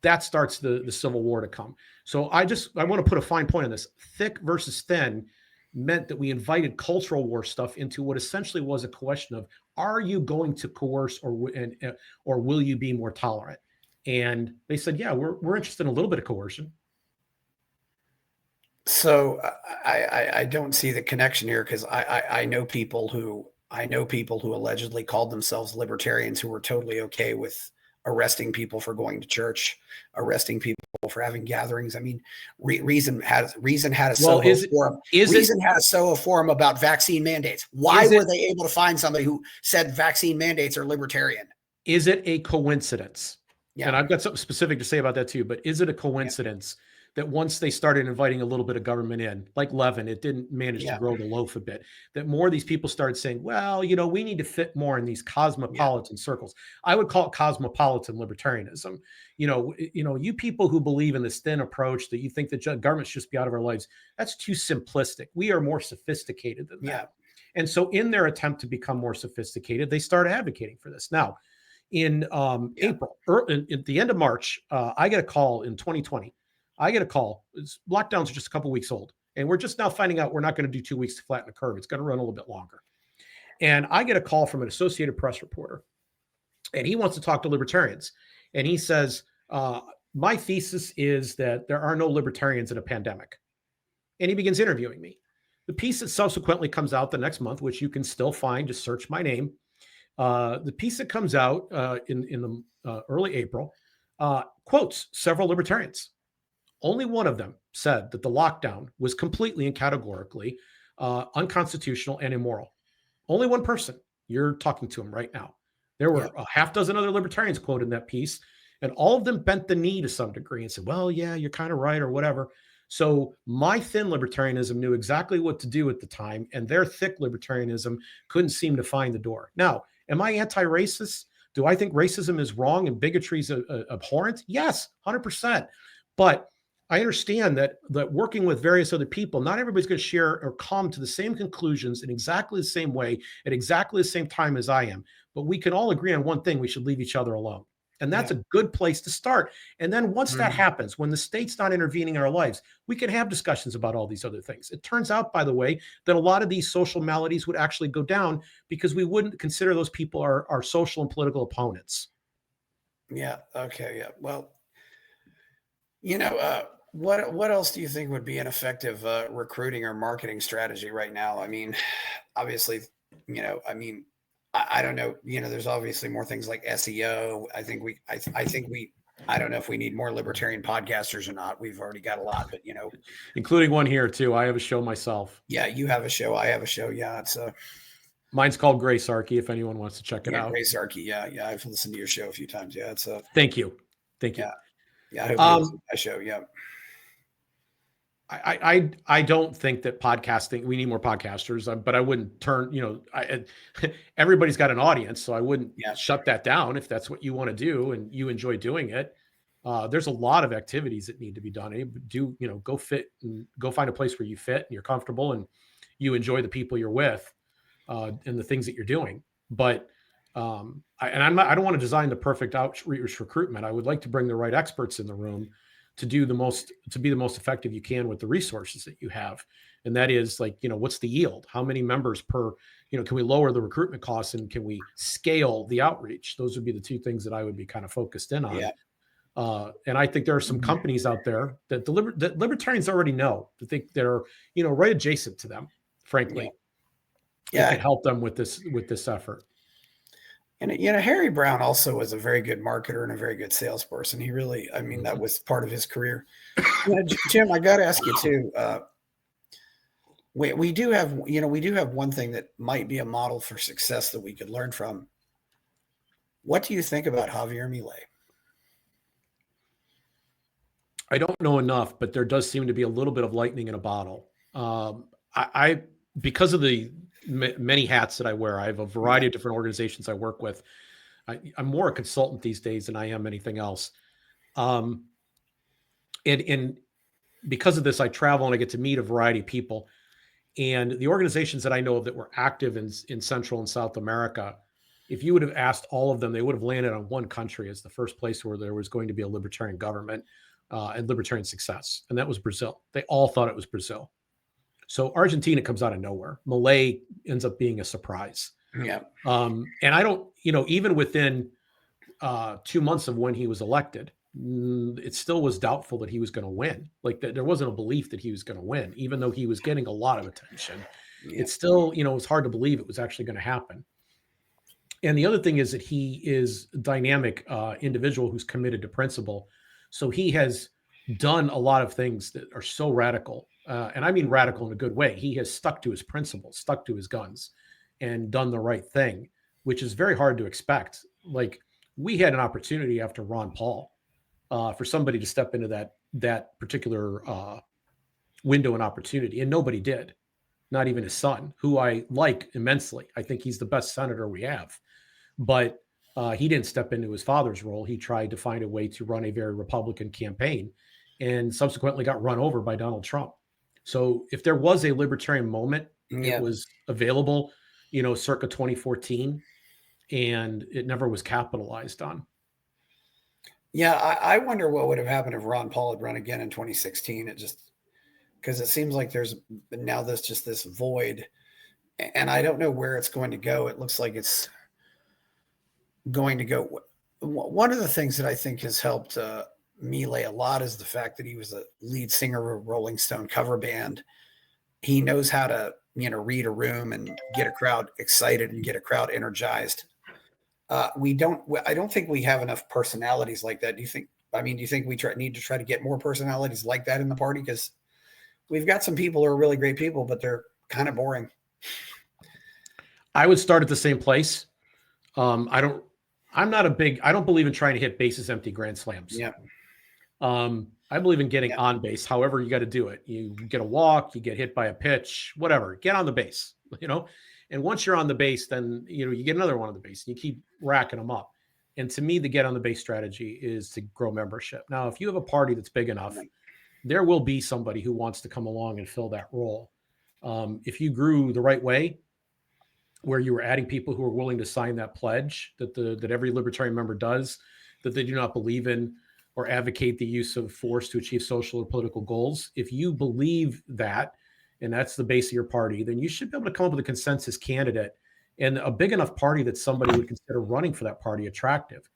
[SPEAKER 1] that starts the civil war to come. So I want to put a fine point on this. Thick versus thin meant that we invited cultural war stuff into what essentially was a question of, are you going to coerce or will you be more tolerant? And they said, yeah, we're interested in a little bit of coercion.
[SPEAKER 2] So I don't see the connection here, because I know people who allegedly called themselves libertarians who were totally okay with arresting people for going to church, arresting people for having gatherings. I mean, Reason had a Soho forum about vaccine mandates. Why were they able to find somebody who said vaccine mandates are libertarian?
[SPEAKER 1] Is it a coincidence?
[SPEAKER 2] Yeah.
[SPEAKER 1] And I've got something specific to say about that too, but is it a coincidence that once they started inviting a little bit of government in, like Levin, it didn't manage to grow the loaf a bit, that more of these people started saying, well, we need to fit more in these cosmopolitan circles. I would call it cosmopolitan libertarianism. You people who believe in this thin approach, that you think that government should just be out of our lives, that's too simplistic. We are more sophisticated than that. And so in their attempt to become more sophisticated, they started advocating for this. Now, in April, at the end of March, I get a call in 2020. Lockdowns are just a couple weeks old, and we're just now finding out we're not going to do 2 weeks to flatten the curve. It's going to run a little bit longer. And I get a call from an Associated Press reporter, and he wants to talk to libertarians. And he says, my thesis is that there are no libertarians in a pandemic. And he begins interviewing me. The piece that subsequently comes out the next month, which you can still find, just search my name, The piece that comes out in the early April quotes several libertarians. Only one of them said that the lockdown was completely and categorically unconstitutional and immoral. Only one person. You're talking to him right now. There were a half dozen other libertarians quoted in that piece, and all of them bent the knee to some degree and said, well, yeah, you're kind of right or whatever. So my thin libertarianism knew exactly what to do at the time, and their thick libertarianism couldn't seem to find the door. Now, am I anti-racist? Do I think racism is wrong and bigotry is abhorrent? Yes, 100%. But I understand that working with various other people, not everybody's going to share or come to the same conclusions in exactly the same way at exactly the same time as I am. But we can all agree on one thing: we should leave each other alone. And that's a good place to start. And then once that happens, when the state's not intervening in our lives, we can have discussions about all these other things. It turns out, by the way, that a lot of these social maladies would actually go down because we wouldn't consider those people our social and political opponents.
[SPEAKER 2] Yeah. Okay. Yeah. Well, what else do you think would be an effective recruiting or marketing strategy right now? I mean, obviously, I don't know. There's obviously more things like SEO. I don't know if we need more libertarian podcasters or not. We've already got a lot, but
[SPEAKER 1] including one here too. I have a show myself.
[SPEAKER 2] Yeah, you have a show. I have a show. Yeah, it's
[SPEAKER 1] mine's called Gracearchy. If anyone wants to check it out.
[SPEAKER 2] Gracearchy. Yeah, I've listened to your show a few times. Yeah, it's
[SPEAKER 1] Thank you.
[SPEAKER 2] Yeah. I hope you listen to my show. Yeah.
[SPEAKER 1] I don't think that podcasting, we need more podcasters, but I wouldn't turn, everybody's got an audience, so I wouldn't shut that down if that's what you want to do and you enjoy doing it. There's a lot of activities that need to be done. Go fit and go find a place where you fit and you're comfortable and you enjoy the people you're with and the things that you're doing. But I don't want to design the perfect outreach recruitment. I would like to bring the right experts in the room to be the most effective you can with the resources that you have. And that is what's the yield? How many members per, can we lower the recruitment costs and can we scale the outreach? Those would be the two things that I would be kind of focused in on. Yeah. And I think there are some companies out there that that libertarians already know, that are, right adjacent to them, frankly. That can help them with this effort.
[SPEAKER 2] And, Harry Browne also was a very good marketer and a very good salesperson. He really, that was part of his career. Jim, I got to ask you too. We do have one thing that might be a model for success that we could learn from. What do you think about Javier Milei?
[SPEAKER 1] I don't know enough, but there does seem to be a little bit of lightning in a bottle. I because of the many hats that I wear, I have a variety of different organizations I work with. I'm more a consultant these days than I am anything else. And because of this, I travel and I get to meet a variety of people. And the organizations that I know of that were active in Central and South America, if you would have asked all of them, they would have landed on one country as the first place where there was going to be a libertarian government and libertarian success. And that was Brazil. They all thought it was Brazil. So Argentina comes out of nowhere. Milei ends up being a surprise.
[SPEAKER 2] Yeah.
[SPEAKER 1] And I don't, even within 2 months of when he was elected, it still was doubtful that he was going to win. There wasn't a belief that he was going to win, even though he was getting a lot of attention. Yeah. It's still, it's hard to believe it was actually going to happen. And the other thing is that he is a dynamic individual who's committed to principle. So he has done a lot of things that are so radical. And I mean radical in a good way. He has stuck to his principles, stuck to his guns, and done the right thing, which is very hard to expect. We had an opportunity after Ron Paul for somebody to step into that particular window and opportunity, and nobody did, not even his son, who I like immensely. I think he's the best senator we have. But he didn't step into his father's role. He tried to find a way to run a very Republican campaign and subsequently got run over by Donald Trump. So if there was a libertarian moment, it was available, circa 2014, and it never was capitalized on.
[SPEAKER 2] Yeah, I wonder what would have happened if Ron Paul had run again in 2016. Because it seems like there's just this void, and I don't know where it's going to go. It looks like it's going to go. One of the things that I think has helped Milei a lot is the fact that he was a lead singer of a Rolling Stone cover band. He knows how to, read a room and get a crowd excited and get a crowd energized. I don't think we have enough personalities like that. Do you think? I mean, do you think we need to try to get more personalities like that in the party? Because we've got some people who are really great people, but they're kind of boring.
[SPEAKER 1] I would start at the same place. I don't believe in trying to hit bases empty grand slams.
[SPEAKER 2] Yeah.
[SPEAKER 1] I believe in getting on base. However, you got to do it. You get a walk, you get hit by a pitch, whatever, get on the base, and once you're on the base, then, you get another one on the base and you keep racking them up. And to me, the get on the base strategy is to grow membership. Now, if you have a party that's big enough, there will be somebody who wants to come along and fill that role. If you grew the right way, where you were adding people who are willing to sign that pledge that every libertarian member does, that they do not believe in or advocate the use of force to achieve social or political goals. If you believe that, and that's the base of your party, then you should be able to come up with a consensus candidate and a big enough party that somebody would consider running for that party attractive.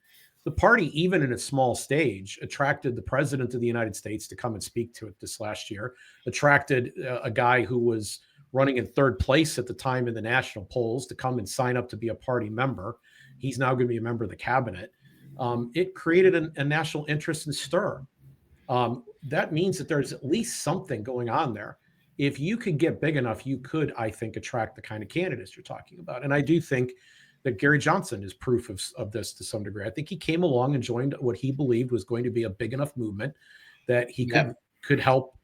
[SPEAKER 1] The party, even in its small stage, attracted the president of the United States to come and speak to it this last year, attracted a guy who was running in third place at the time in the national polls to come and sign up to be a party member. He's now going to be a member of the cabinet. It created a national interest and stir. That means that there's at least something going on there. If you could get big enough, you could, I think, attract the kind of candidates you're talking about. And I do think that Gary Johnson is proof of this to some degree. I think he came along and joined what he believed was going to be a big enough movement that he could help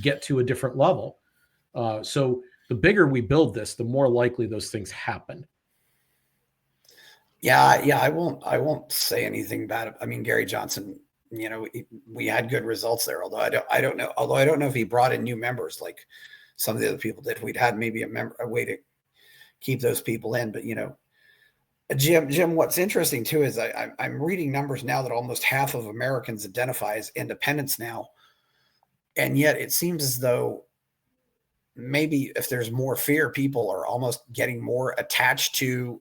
[SPEAKER 1] get to a different level. So the bigger we build this, the more likely those things happen.
[SPEAKER 2] Yeah. I won't say anything bad. I mean, Gary Johnson, we had good results there. Although I don't know if he brought in new members like some of the other people did. We'd had maybe a way to keep those people in. But Jim, what's interesting too is I'm reading numbers now that almost half of Americans identify as independents now, and yet it seems as though maybe if there's more fear, people are almost getting more attached to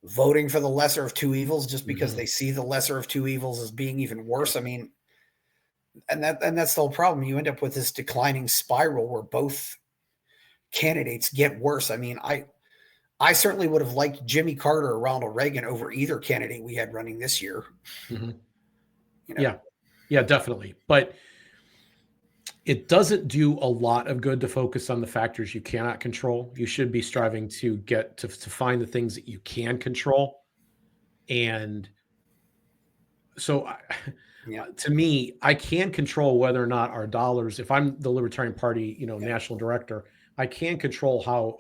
[SPEAKER 2] voting for the lesser of two evils just because they see the lesser of two evils as being even worse. I mean, and that's the whole problem. You end up with this declining spiral where both candidates get worse. I mean, I certainly would have liked Jimmy Carter or Ronald Reagan over either candidate we had running this year.
[SPEAKER 1] Yeah, definitely. But it doesn't do a lot of good to focus on the factors you cannot control. You should be striving to get to find the things that you can control. And so to me, I can control whether or not our dollars, if I'm the Libertarian Party, national director, I can control how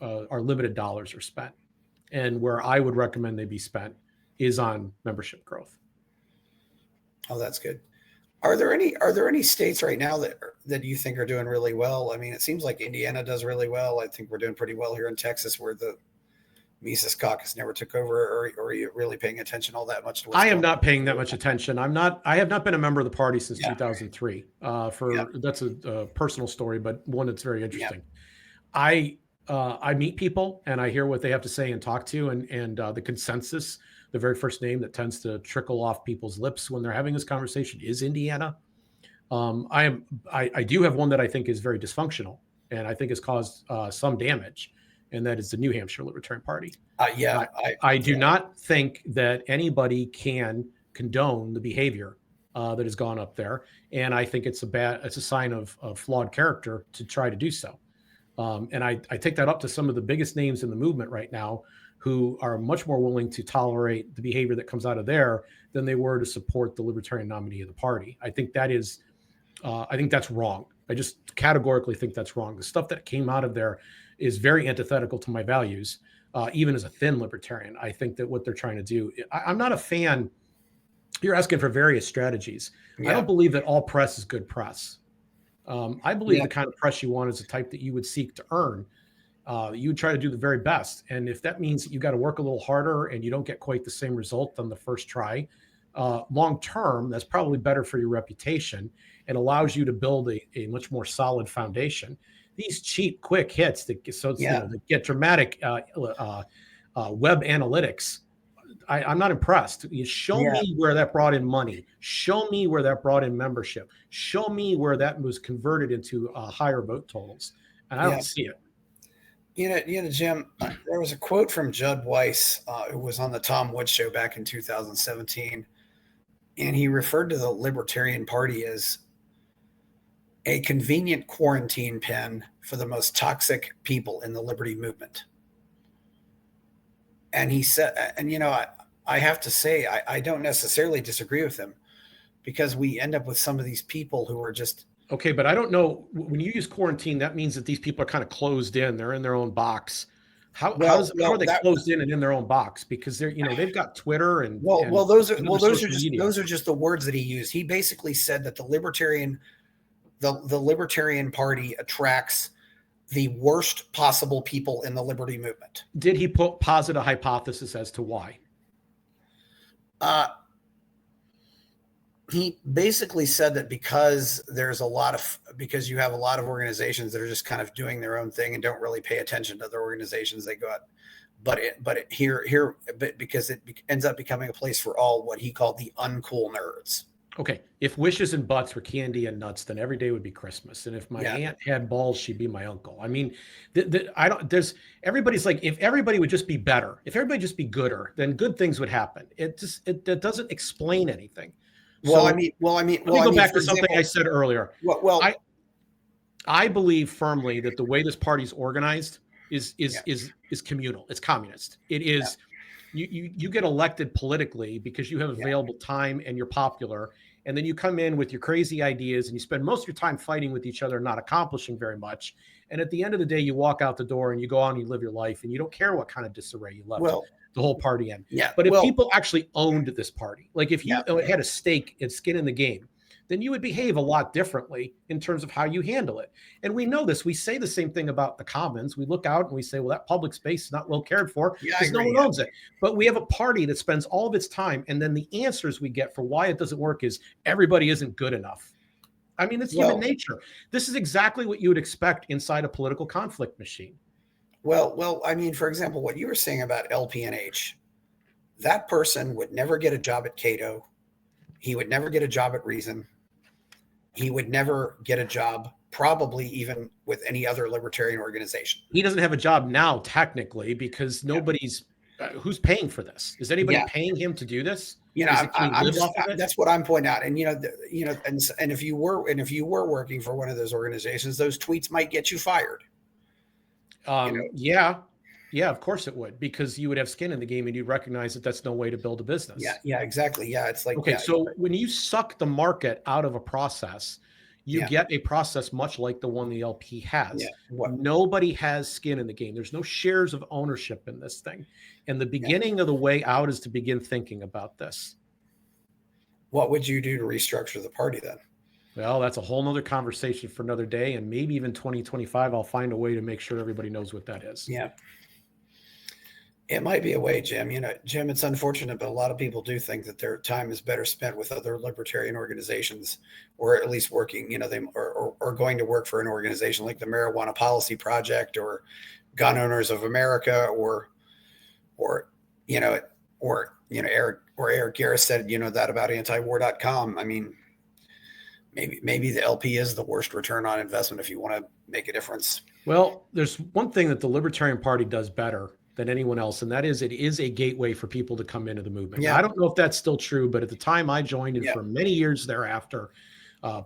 [SPEAKER 1] our limited dollars are spent. And where I would recommend they be spent is on membership growth.
[SPEAKER 2] Oh, that's good. Are there any states right now that you think are doing really well? I mean, it seems like Indiana does really well. I think we're doing pretty well here in Texas, where the Mises Caucus never took over. Or are you really paying attention all that much to what's
[SPEAKER 1] I am not paying that much attention. I have not been a member of the party since 2003. That's a personal story, but one that's very interesting. I meet people and I hear what they have to say and talk to, and the consensus, the very first name that tends to trickle off people's lips when they're having this conversation is Indiana. I do have one that I think is very dysfunctional and I think has caused some damage, and that is the New Hampshire Libertarian Party. I do not think that anybody can condone the behavior that has gone up there, and I think it's a sign of flawed character to try to do so. And I take that up to some of the biggest names in the movement right now, who are much more willing to tolerate the behavior that comes out of there than they were to support the Libertarian nominee of the party. I think that's wrong. I just categorically think that's wrong. The stuff that came out of there is very antithetical to my values, even as a thin Libertarian. I think that what they're trying to do, I'm not a fan. You're asking for various strategies. I don't believe that all press is good press. I believe the kind of press you want is the type that you would seek to earn. You would try to do the very best. And if that means that you got to work a little harder and you don't get quite the same result on the first try, long term, that's probably better for your reputation and allows you to build a much more solid foundation. These cheap, quick hits that get dramatic web analytics, I'm not impressed. You show me where that brought in money. Show me where that brought in membership. Show me where that was converted into higher vote totals. And I don't see it.
[SPEAKER 2] Jim, there was a quote from Judd Weiss, who was on the Tom Woods show back in 2017, and he referred to the Libertarian Party as a convenient quarantine pen for the most toxic people in the liberty movement. And he said, and I have to say, I don't necessarily disagree with him, because we end up with some of these people who are just.
[SPEAKER 1] Okay, but I don't know, when you use quarantine, that means that these people are kind of closed in. They're in their own box. How are they closed in and in their own box? Because they've got Twitter and
[SPEAKER 2] those are just the words that he used. He basically said that the Libertarian Party attracts the worst possible people in the liberty movement.
[SPEAKER 1] Did he posit a hypothesis as to why?
[SPEAKER 2] He basically said that because you have a lot of organizations that are just kind of doing their own thing and don't really pay attention to other organizations, they go out. Because it ends up becoming a place for all what he called the uncool nerds.
[SPEAKER 1] Okay, if wishes and butts were candy and nuts, then every day would be Christmas. And if my aunt had balls, she'd be my uncle. I mean, everybody's like, if everybody would just be better, if everybody just be gooder, then good things would happen. It doesn't explain anything. Let me go back to something I said earlier. I believe firmly that the way this party's organized is communal. It's communist. It is. You get elected politically because you have available time and you're popular, and then you come in with your crazy ideas and you spend most of your time fighting with each other, not accomplishing very much. And at the end of the day, you walk out the door and you go on and you live your life, and you don't care what kind of disarray you left the whole party in. But if people actually owned this party, like if you had a stake and skin in the game, then you would behave a lot differently in terms of how you handle it. And we know this. We say the same thing about the commons. We look out and we say, well, that public space is not well cared for because no one owns it. But we have a party that spends all of its time, and then the answers we get for why it doesn't work is everybody isn't good enough. I mean, it's human nature. This is exactly what you would expect inside a political conflict machine.
[SPEAKER 2] Well, I mean, for example, what you were saying about LPNH, that person would never get a job at Cato. He would never get a job at Reason. He would never get a job, probably even with any other libertarian organization.
[SPEAKER 1] He doesn't have a job now, technically, because nobody's who's paying for this. Is anybody paying him to do this?
[SPEAKER 2] That's what I'm pointing out. And and if you were working for one of those organizations, those tweets might get you fired.
[SPEAKER 1] Yeah, of course it would, because you would have skin in the game and you'd recognize that that's no way to build a business.
[SPEAKER 2] Yeah, exactly. Yeah, it's like,
[SPEAKER 1] so when you suck the market out of a process, you get a process much like the one the LP has. Nobody has skin in the game. There's no shares of ownership in this thing. And the beginning of the way out is to begin thinking about this.
[SPEAKER 2] What would you do to restructure the party then?
[SPEAKER 1] Well, that's a whole nother conversation for another day. And maybe even 2025, I'll find a way to make sure everybody knows what that is.
[SPEAKER 2] Yeah. It might be a way, Jim. Jim, it's unfortunate, but a lot of people do think that their time is better spent with other libertarian organizations, or at least working, or going to work for an organization like the Marijuana Policy Project or Gun Owners of America, or Eric Garris said, that about antiwar.com. I mean, maybe the LP is the worst return on investment if you want to make a difference.
[SPEAKER 1] Well, there's one thing that the Libertarian Party does better than anyone else, and that is it is a gateway for people to come into the movement. I don't know if that's still true, but at the time I joined, and for many years thereafter,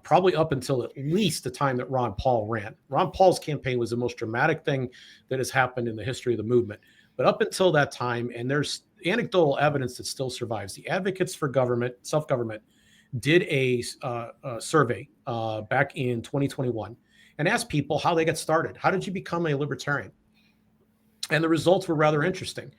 [SPEAKER 1] probably up until at least the time that Ron Paul ran. Ron Paul's campaign was the most dramatic thing that has happened in the history of the movement. But up until that time, and there's anecdotal evidence that still survives, the Advocates for Government, Self-Government, did a survey back in 2021 and asked people how they got started. How did you become a libertarian? And the results were rather interesting.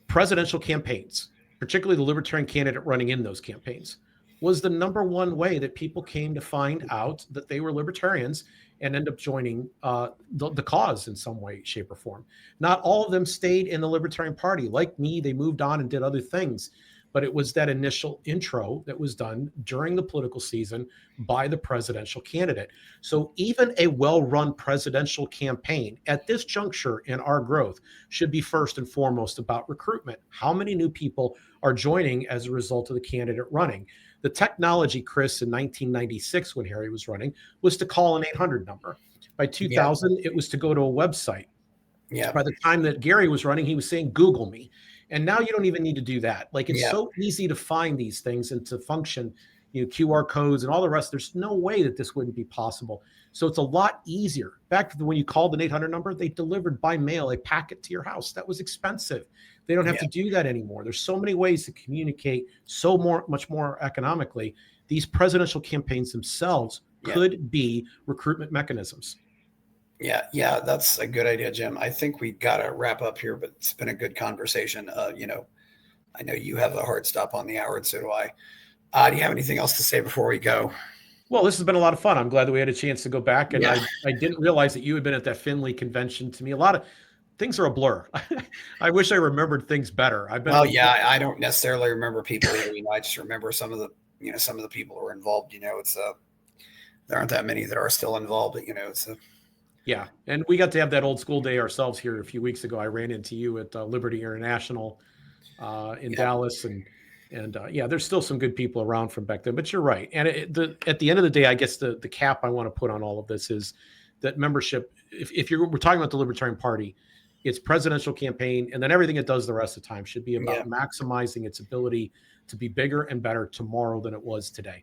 [SPEAKER 1] Presidential campaigns, particularly the libertarian candidate running in those campaigns, was the number one way that people came to find out that they were libertarians and end up joining the cause in some way, shape, or form. Not all of them stayed in the Libertarian Party. Like me, they moved on and did other things. But it was that initial intro that was done during the political season by the presidential candidate. So even a well-run presidential campaign at this juncture in our growth should be first and foremost about recruitment. How many new people are joining as a result of the candidate running? The technology, Chris, in 1996 when Harry was running, was to call an 800 number. By 2000, it was to go to a website.
[SPEAKER 2] Yeah.
[SPEAKER 1] By the time that Gary was running, he was saying, Google me. And now you don't even need to do that. Like, it's
[SPEAKER 2] Yeah.
[SPEAKER 1] so easy to find these things and to function, QR codes and all the rest. There's no way that this wouldn't be possible. So it's a lot easier. Back to when you called an 800 number, they delivered by mail a packet to your house. That was expensive. They don't have to do that anymore. There's so many ways to communicate much more economically. These presidential campaigns themselves could be recruitment mechanisms.
[SPEAKER 2] Yeah, that's a good idea, Jim. I think we got to wrap up here, but it's been a good conversation. I know you have a hard stop on the hour, and so do I. Do you have anything else to say before we go?
[SPEAKER 1] Well, this has been a lot of fun. I'm glad that we had a chance to go back, and I didn't realize that you had been at that Finley convention. To me, a lot of things are a blur. I wish I remembered things better. I
[SPEAKER 2] don't necessarily remember people here. I just remember some of the people who were involved. There aren't that many that are still involved, but
[SPEAKER 1] yeah, and we got to have that old school day ourselves here a few weeks ago. I ran into you at Liberty International in Dallas, and there's still some good people around from back then. But you're right, and at the end of the day, I guess the cap I want to put on all of this is that membership. If we're talking about the Libertarian Party, its presidential campaign, and then everything it does the rest of the time should be about maximizing its ability to be bigger and better tomorrow than it was today.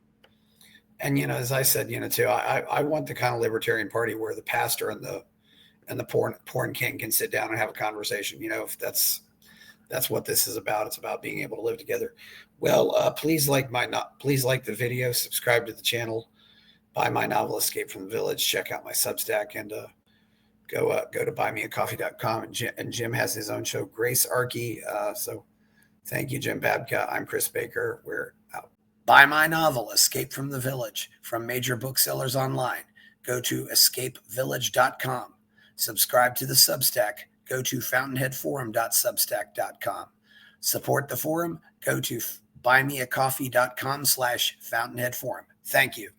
[SPEAKER 2] And, as I said, too, I want the kind of Libertarian Party where the pastor and the porn king can sit down and have a conversation. If that's what this is about. It's about being able to live together. Well, please like the video, subscribe to the channel, buy my novel, Escape from the Village, check out my Substack, and go to buymeacoffee.com. And Jim has his own show, Gracearchy. So thank you, Jim Babka. I'm Chris Baker. We're out. Buy my novel, Escape from the Village, from major booksellers online. Go to escapevillage.com. Subscribe to the Substack. Go to fountainheadforum.substack.com. Support the forum. Go to buymeacoffee.com/fountainheadforum. Thank you.